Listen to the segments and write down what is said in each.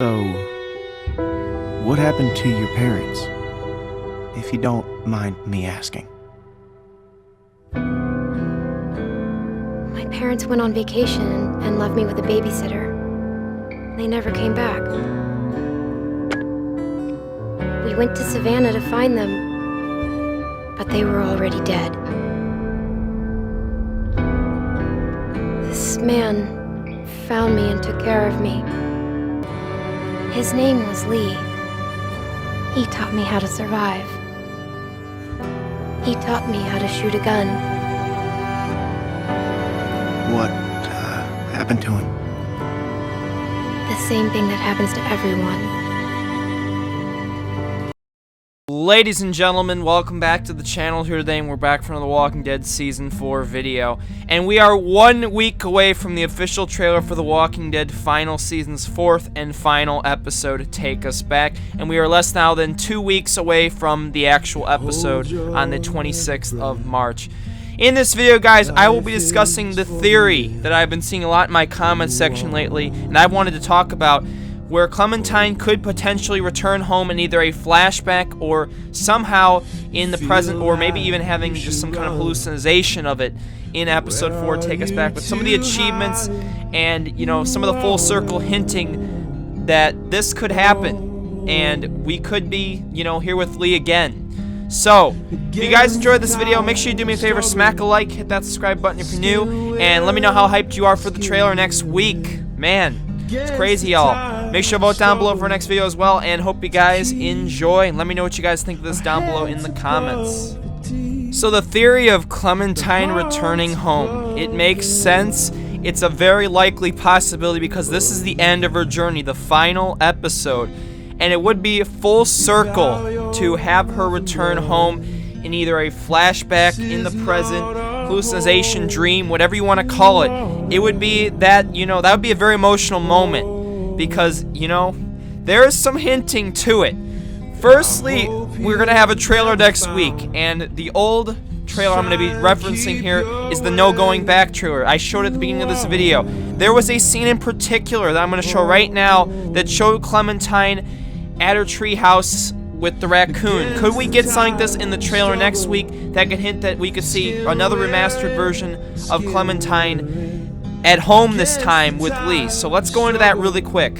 So, what happened to your parents? If you don't mind me asking. My parents went on vacation and left me with a babysitter. They never came back. We went to Savannah to find them, but they were already dead. This man found me and took care of me. His name was Lee. He taught me how to survive. He taught me how to shoot a gun. What happened to him? The same thing that happens to everyone. Ladies and gentlemen, welcome back to the channel here today, and we're back for another Walking Dead Season 4 video. And we are 1 week away from the official trailer for The Walking Dead final season's 4th and final episode, Take Us Back. And we are less now than 2 weeks away from the actual episode on the 26th of March. In this video, guys, I will be discussing the theory that I've been seeing a lot in my comments section lately, and I wanted to talk about where Clementine could potentially return home in either a flashback or somehow in the present, or maybe even having just some kind of hallucination of it in episode 4, Take Us Back. But some of the achievements and, you know, some of the full circle hinting that this could happen and we could be, you know, here with Lee again. So, if you guys enjoyed this video, make sure you do me a favor, smack a like, hit that subscribe button if you're new, and let me know how hyped you are for the trailer next week. Man, it's crazy, y'all. Make sure to vote down below for our next video as well, and hope you guys enjoy. And let me know what you guys think of this down below in the comments. So the theory of Clementine returning home, it makes sense. It's a very likely possibility because this is the end of her journey, the final episode. And it would be full circle to have her return home in either a flashback, in the present, hallucination, dream, whatever you want to call it. It would be that, you know, that would be a very emotional moment because, you know, there is some hinting to it. Firstly, we're going to have a trailer next week, and the old trailer I'm going to be referencing here is the No Going Back trailer. I showed it at the beginning of this video. There was a scene in particular that I'm going to show right now that showed Clementine at her treehouse with the raccoon. Could we get something like this in the trailer next week that could hint that we could see another remastered version of Clementine at home this time with Lee? So let's go into that really quick.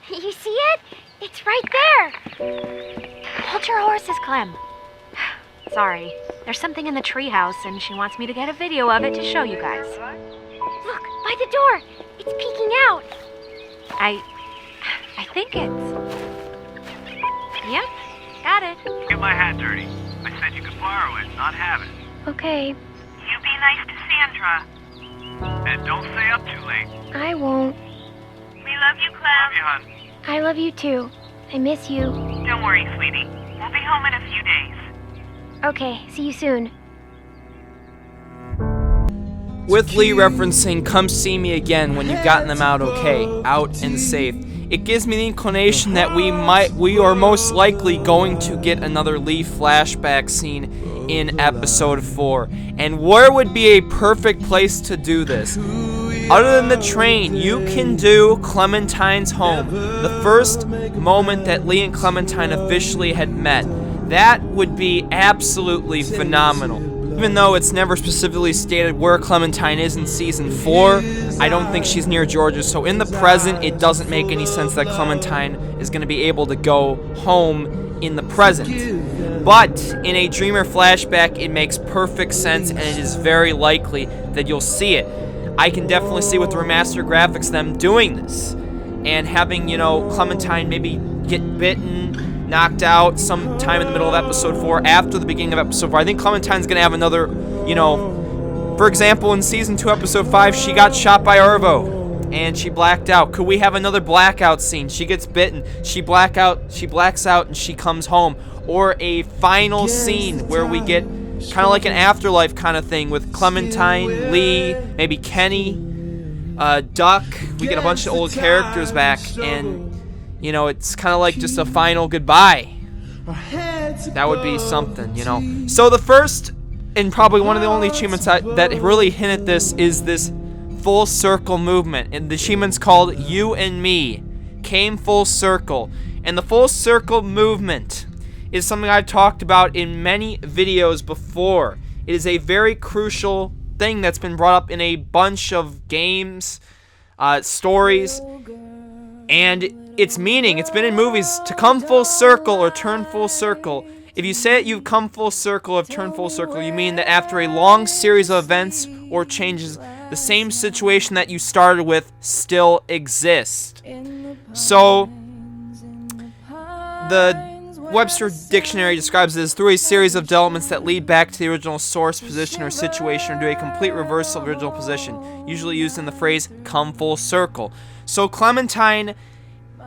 You see it? It's right there. Hold your horses, Clem. Sorry, there's something in the treehouse and she wants me to get a video of it to show you guys. Look, by the door. It's peeking out. I think it's... Yep, got it. Get my hat dirty. I said you could borrow it, not have it. Okay, You be nice to Sandra. And don't stay up too late. I won't. We love you, Clem. Love you, hon. I love you too. I miss you. Don't worry, sweetie. We'll be home in a few days. Okay, see you soon. With Lee referencing "come see me again when you've gotten them out okay, out and safe," it gives me the inclination that we are most likely going to get another Lee flashback scene in episode 4. And where would be a perfect place to do this? Other than the train, you can do Clementine's home. The first moment that Lee and Clementine officially had met. That would be absolutely phenomenal. Even though it's never specifically stated where Clementine is in Season 4, I don't think she's near Georgia, so in the present, it doesn't make any sense that Clementine is going to be able to go home in the present. But in a Dreamer flashback, it makes perfect sense, and it is very likely that you'll see it. I can definitely see with the remastered graphics them doing this, and having, you know, Clementine maybe get bitten, knocked out sometime in the middle of episode 4, after the beginning of episode 4. I think Clementine's gonna have another, you know, for example, in season 2, episode 5, she got shot by Arvo and she blacked out. Could we have another blackout scene? She gets bitten, she blacks out, and she comes home. Or a final scene where we get kind of like an afterlife kind of thing with Clementine, Lee, maybe Kenny, Duck. We get a bunch of old characters back, and you know, it's kind of like just a final goodbye. That would be something, you know. So the first, and probably one of the only achievements that really hint at this, is this full circle movement, and the achievement's called You and Me. Came full circle. And the full circle movement is something I've talked about in many videos before. It is a very crucial thing that's been brought up in a bunch of games, stories, and its meaning. It's been in movies. To come full circle or turn full circle. If you say that you've come full circle or turned full circle, you mean that after a long series of events or changes, the same situation that you started with still exists. So, the Webster Dictionary describes it as through a series of developments that lead back to the original source, position, or situation, or do a complete reversal of the original position, usually used in the phrase, come full circle. So Clementine,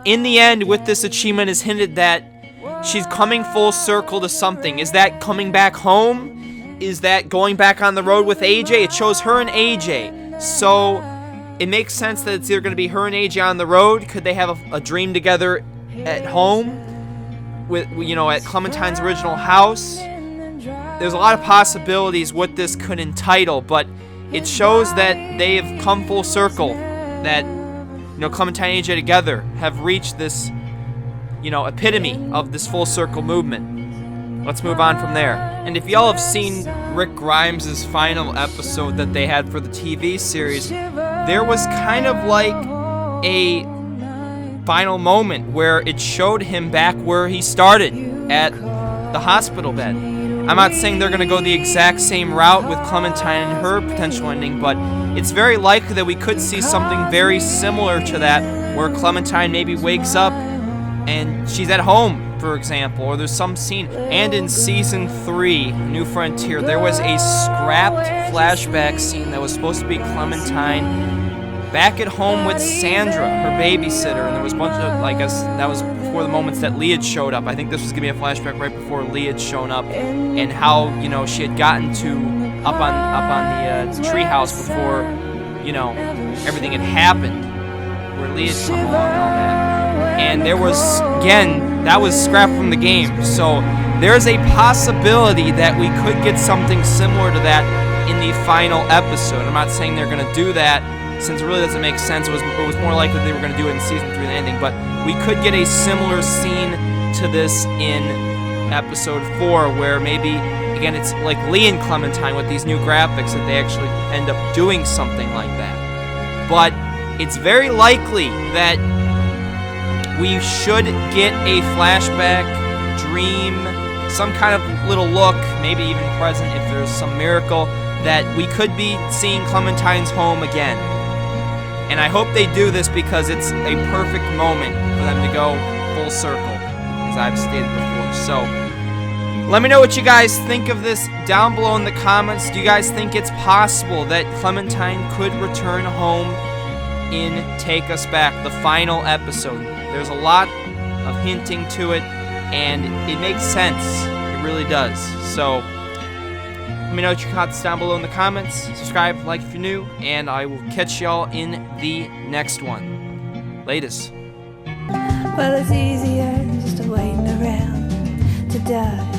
in the end, with this achievement, is hinted that she's coming full circle to something. Is that coming back home? Is that going back on the road with AJ? It shows her and AJ. So it makes sense that it's either going to be her and AJ on the road. Could they have a dream together at home? With, you know, at Clementine's original house. There's a lot of possibilities what this could entitle, but it shows that they have come full circle. That, you know, Clementine and AJ together have reached this, you know, epitome of this full circle movement. Let's move on from there. And if y'all have seen Rick Grimes' final episode that they had for the TV series, there was kind of like a final moment where it showed him back where he started, at the hospital bed. I'm not saying they're going to go the exact same route with Clementine and her potential ending, but it's very likely that we could see something very similar to that, where Clementine maybe wakes up and she's at home, for example, or there's some scene. And in Season 3, New Frontier, there was a scrapped flashback scene that was supposed to be Clementine back at home with Sandra, her babysitter, and there was a bunch of, I guess, that was before the moments that Lee had showed up. I think this was going to be a flashback right before Lee had shown up, and how, you know, she had gotten to up on the treehouse before, you know, everything had happened, where Lee had come along and all that. And there was, again, that was scrapped from the game, so there's a possibility that we could get something similar to that in the final episode. I'm not saying they're going to do that, since it really doesn't make sense. It was more likely they were going to do it in Season 3 than anything, but we could get a similar scene to this in Episode 4, where maybe, again, it's like Lee and Clementine with these new graphics, that they actually end up doing something like that. But it's very likely that we should get a flashback, dream, some kind of little look, maybe even present if there's some miracle, that we could be seeing Clementine's home again. And I hope they do this because it's a perfect moment for them to go full circle, as I've stated before. So, let me know what you guys think of this down below in the comments. Do you guys think it's possible that Clementine could return home in Take Us Back, the final episode? There's a lot of hinting to it, and it makes sense. It really does. So, let me know what your thoughts down below in the comments. Subscribe, like if you're new, and I will catch y'all in the next one. Latest. Well, it's easier just to wait around to die.